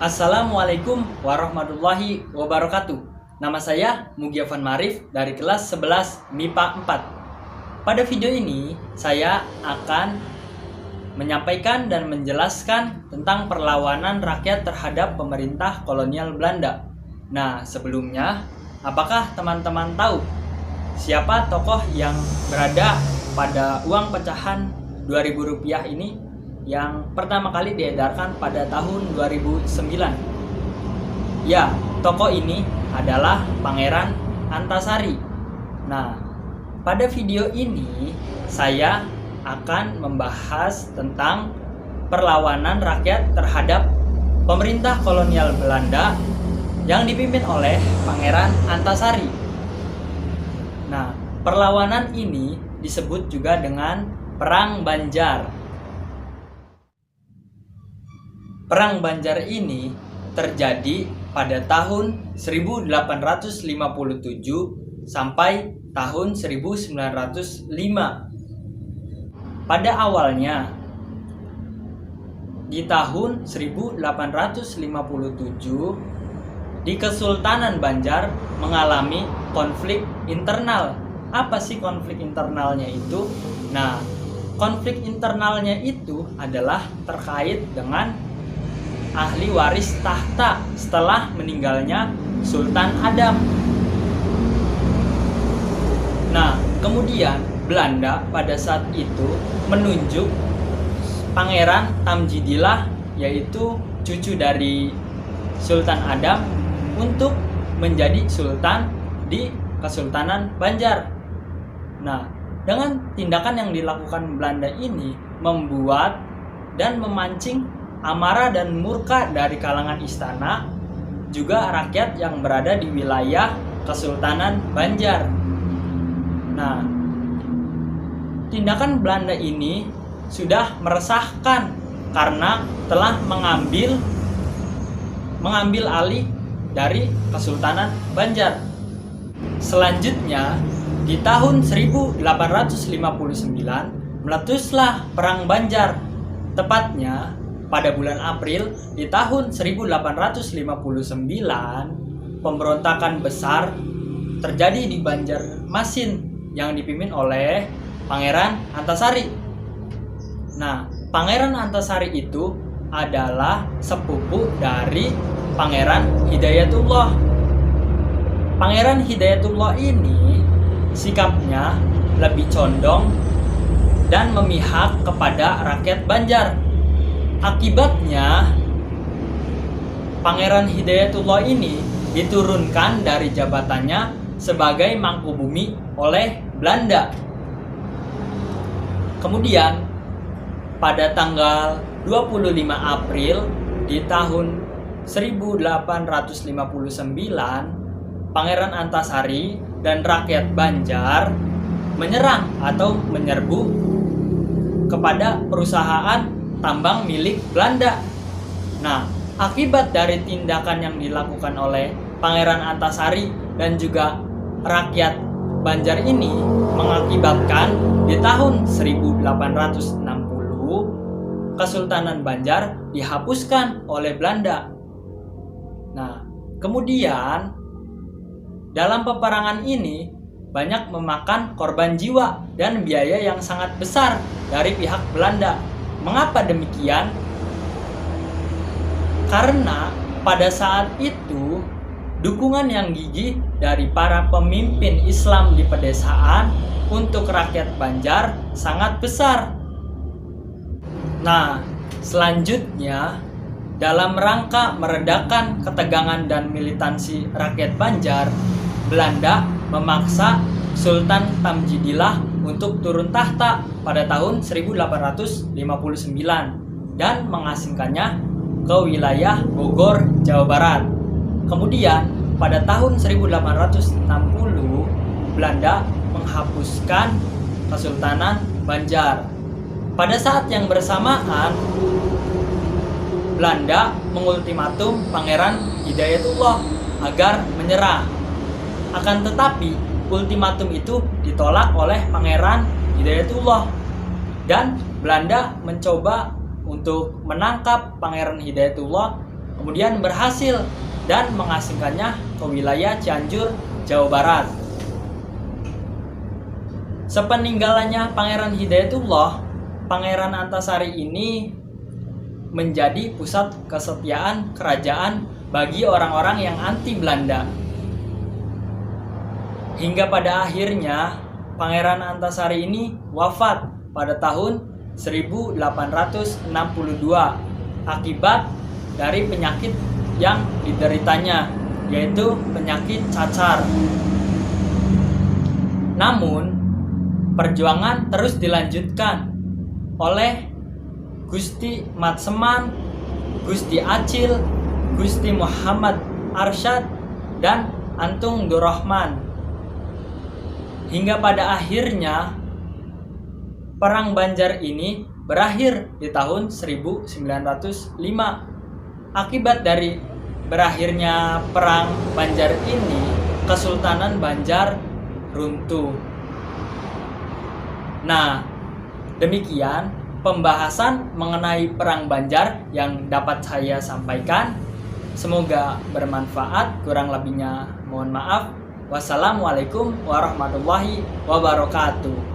Assalamualaikum warahmatullahi wabarakatuh. Nama saya Mugiavan Marif dari kelas 11 MIPA 4. Pada video ini saya akan menyampaikan dan menjelaskan tentang perlawanan rakyat terhadap pemerintah kolonial Belanda. Nah, sebelumnya, apakah teman-teman tahu siapa tokoh yang berada pada uang pecahan Rp2.000 ini yang pertama kali diedarkan pada tahun 2009? Ya, tokoh ini adalah Pangeran Antasari. Nah, pada video ini saya akan membahas tentang perlawanan rakyat terhadap pemerintah kolonial Belanda yang dipimpin oleh Pangeran Antasari. Nah, perlawanan ini disebut juga dengan Perang Banjar. Perang Banjar ini terjadi pada tahun 1857 sampai tahun 1905. Pada awalnya, di tahun 1857, di Kesultanan Banjar mengalami konflik internal. Apa sih konflik internalnya itu? Nah, konflik internalnya itu adalah terkait dengan ahli waris tahta setelah meninggalnya Sultan Adam. Nah, kemudian Belanda pada saat itu menunjuk Pangeran Tamjidillah, yaitu cucu dari Sultan Adam, untuk menjadi sultan di Kesultanan Banjar. Nah, dengan tindakan yang dilakukan Belanda ini membuat dan memancing amarah dan murka dari kalangan istana, juga rakyat yang berada di wilayah Kesultanan Banjar. Nah, tindakan Belanda ini sudah meresahkan karena telah mengambil alih dari Kesultanan Banjar. Selanjutnya, di tahun 1859 meletuslah Perang Banjar, tepatnya pada bulan April di tahun 1859. Pemberontakan besar terjadi di Banjarmasin yang dipimpin oleh Pangeran Antasari. Nah, Pangeran Antasari itu adalah sepupu dari Pangeran Hidayatullah. Pangeran Hidayatullah ini sikapnya lebih condong dan memihak kepada rakyat Banjar. Akibatnya, Pangeran Hidayatullah ini diturunkan dari jabatannya sebagai Mangkubumi oleh Belanda. Kemudian, pada tanggal 25 April di tahun 1859, Pangeran Antasari dan rakyat Banjar menyerang atau menyerbu kepada perusahaan tambang milik Belanda. Nah, akibat dari tindakan yang dilakukan oleh Pangeran Antasari dan juga rakyat Banjar ini mengakibatkan di tahun 1860 Kesultanan Banjar dihapuskan oleh Belanda. Nah, kemudian dalam peperangan ini banyak memakan korban jiwa dan biaya yang sangat besar dari pihak Belanda. Mengapa demikian? Karena pada saat itu dukungan yang gigih dari para pemimpin Islam di pedesaan untuk rakyat Banjar sangat besar. Nah, selanjutnya dalam rangka meredakan ketegangan dan militansi rakyat Banjar, Belanda memaksa Sultan Tamjidillah untuk turun tahta pada tahun 1859 dan mengasingkannya ke wilayah Bogor, Jawa Barat. Kemudian pada tahun 1860 Belanda menghapuskan Kesultanan Banjar. Pada saat yang bersamaan, Belanda mengultimatum Pangeran Hidayatullah agar menyerah. Akan tetapi, ultimatum itu ditolak oleh Pangeran Hidayatullah dan Belanda mencoba untuk menangkap Pangeran Hidayatullah kemudian berhasil dan mengasingkannya ke wilayah Cianjur, Jawa Barat. Sepeninggalannya Pangeran Hidayatullah, Pangeran Antasari ini menjadi pusat kesetiaan kerajaan bagi orang-orang yang anti Belanda. Hingga pada akhirnya Pangeran Antasari ini wafat pada tahun 1862 akibat dari penyakit yang dideritanya, yaitu penyakit cacar. Namun, perjuangan terus dilanjutkan oleh Gusti Matseman, Gusti Acil, Gusti Muhammad Arsyad, dan Antung Durrahman. Hingga pada akhirnya Perang Banjar ini berakhir di tahun 1905. Akibat dari berakhirnya Perang Banjar ini, Kesultanan Banjar runtuh. Nah, demikian pembahasan mengenai Perang Banjar yang dapat saya sampaikan. Semoga bermanfaat, kurang lebihnya mohon maaf. Wassalamualaikum warahmatullahi wabarakatuh.